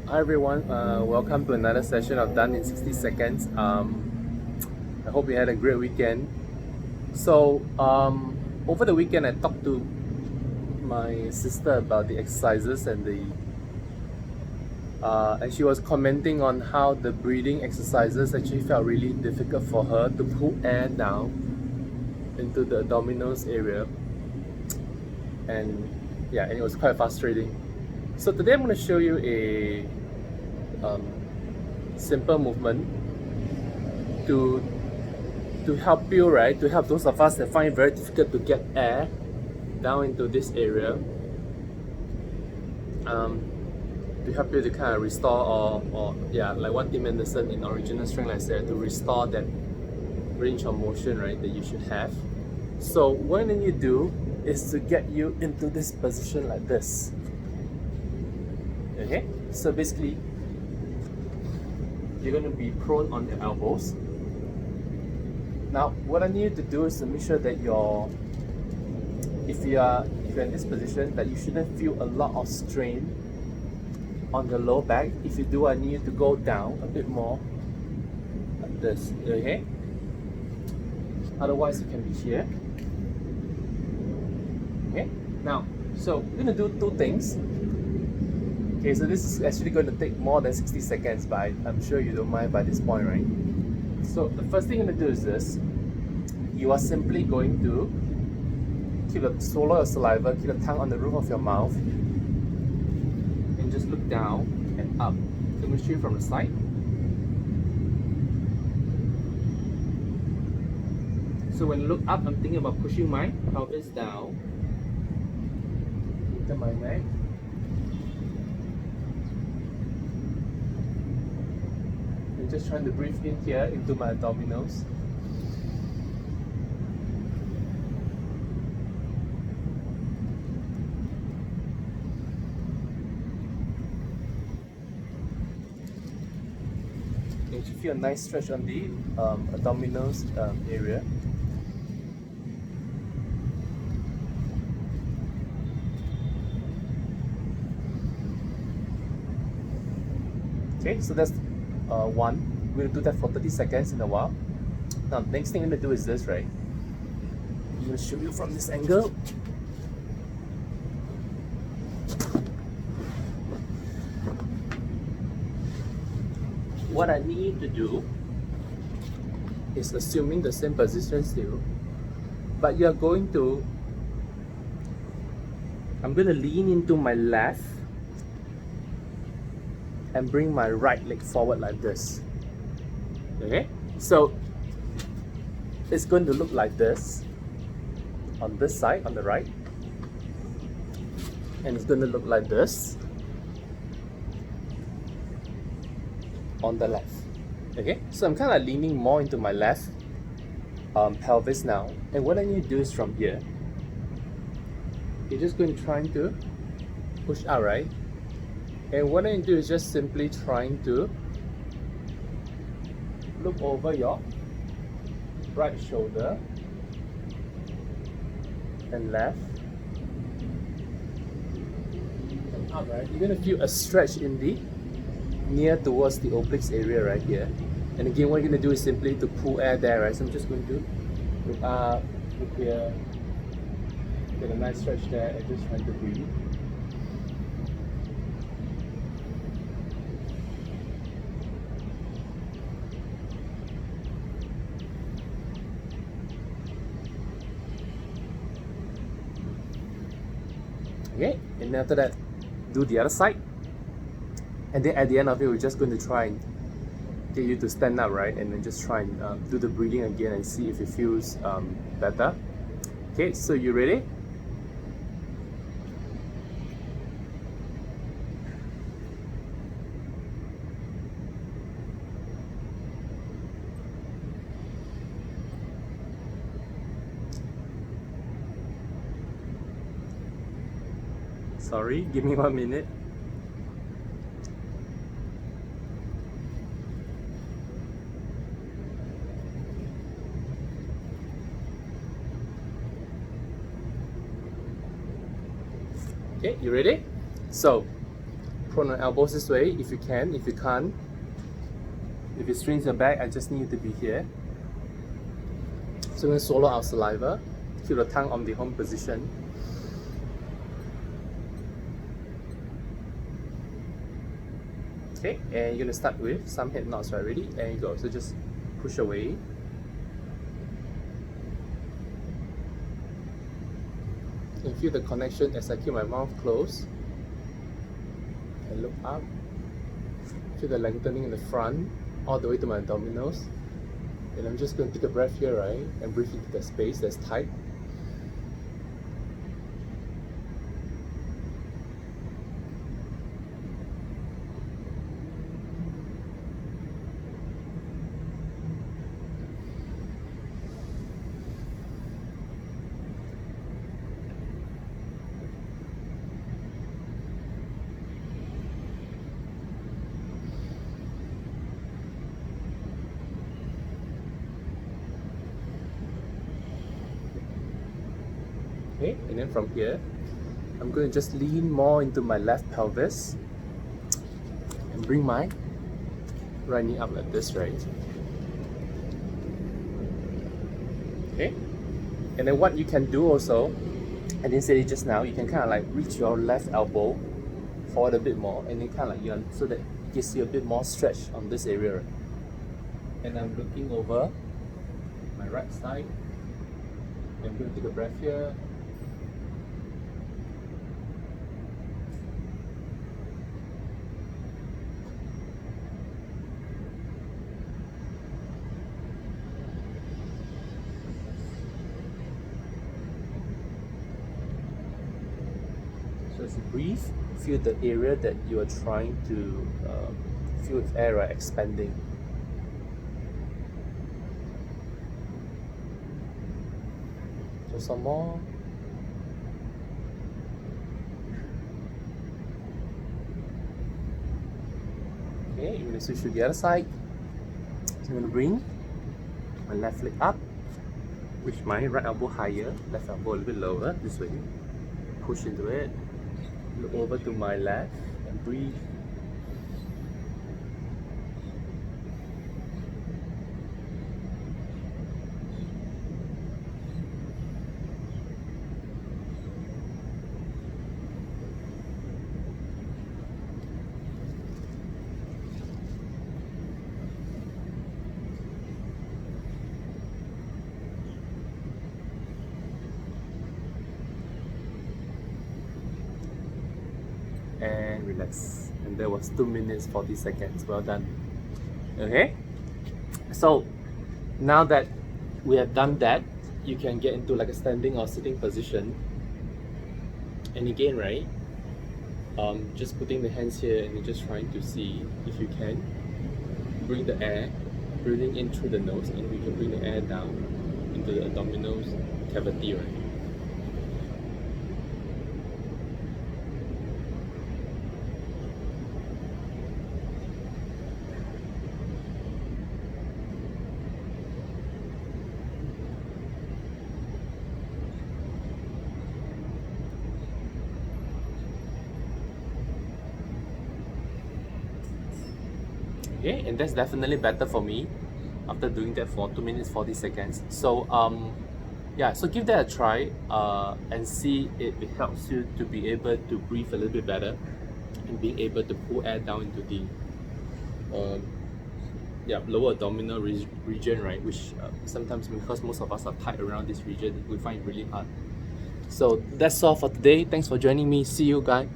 Hi everyone, welcome to another session of Done in 60 Seconds. I hope you had a great weekend. Over the weekend I talked to my sister about the exercises and she was commenting on how the breathing exercises actually felt really difficult for her to pull air down into the abdominals area, and yeah, and it was quite frustrating. So today I'm going to show you a simple movement to help you, right? To help those of us that find it very difficult to get air down into this area. To help you to kind of restore or yeah, like what Tim Anderson in Original Strength like said, to restore that range of motion, right, that you should have. So what you do is to get you into this position like this. Okay? So basically, you're going to be prone on your elbows. Now, what I need you to do is to make sure that if you're in this position, that you shouldn't feel a lot of strain on the low back. If you do, I need you to go down a bit more like this. Okay? Otherwise, you can be here. Okay? Now, so we're gonna do two things. Okay, so this is actually going to take more than 60 seconds, but I'm sure you don't mind by this point, right? So the first thing you're gonna do is this. You are simply going to swallow your saliva, keep the tongue on the roof of your mouth, and just look down and up. So I'm going to shoot from the side. So when you look up, I'm thinking about pushing my pelvis down into my neck. And just trying to breathe in here into my abdominals. You should feel a nice stretch on the abdominals area. Okay, so that's one. We're gonna do that for 30 seconds in a while. Now, the next thing I'm gonna do is this, right? I'm gonna show you from this angle. What I need to do is assuming the same position still, but you're going to, I'm going to lean into my left and bring my right leg forward like this. Okay, so it's going to look like this on this side, on the right, and it's going to look like this on the left. Okay, so I'm kind of leaning more into my left pelvis now, and what I need to do is from here, you're just going to try to push out, right? And what I need to do is just simply trying to look over your right shoulder and left and up, right? You're going to feel a stretch in the near towards the obliques area right here. And again, what you're going to do is simply to pull air there, right? So I'm just going to look up, look here, get a nice stretch there, and just trying to breathe. Okay, and after that, do the other side. And then at the end of it, we're just going to try and get you to stand up, right? And then just try and do the breathing again and see if it feels better. Okay, so you ready? Sorry, give me 1 minute. Okay, you ready? So prone on elbows this way if you can. If you can't, if it strains your back, I just need you to be here. So we're going to swallow our saliva. Keep the tongue on the home position. Okay, and you're going to start with some head knots, right? Ready? And you go. So just push away. You can feel the connection as I keep my mouth closed. And look up. Feel the lengthening in the front, all the way to my abdominals. And I'm just going to take a breath here, right? And breathe into the space that's tight. Okay, and then from here, I'm going to just lean more into my left pelvis and bring my right knee up like this, right? Okay, and then what you can do also, I didn't say it just now, you can kind of like reach your left elbow forward a bit more and then kind of like so that it gives you a bit more stretch on this area, right? And I'm looking over my right side. I'm going to take a breath here. So as you breathe, feel the area that you are trying to feel with air, right, expanding. So some more. Okay, you're going to switch to the other side. So I'm going to bring my left leg up, reach my right elbow higher, left elbow a little bit lower, this way. Push into it. Look over to my left and breathe. And relax. And that was 2 minutes 40 seconds. Well done. Okay, so now that we have done that, you can get into like a standing or sitting position. And again, right, just putting the hands here and just trying to see if you can bring the air, breathing in through the nose, and we can bring the air down into the abdominal cavity, right? Okay, and that's definitely better for me after doing that for 2 minutes 40 seconds. So yeah, so give that a try and see if it helps you to be able to breathe a little bit better and being able to pull air down into the lower abdominal region, right? Which sometimes, because most of us are tight around this region, we find it really hard. So that's all for today. Thanks for joining me. See you guys.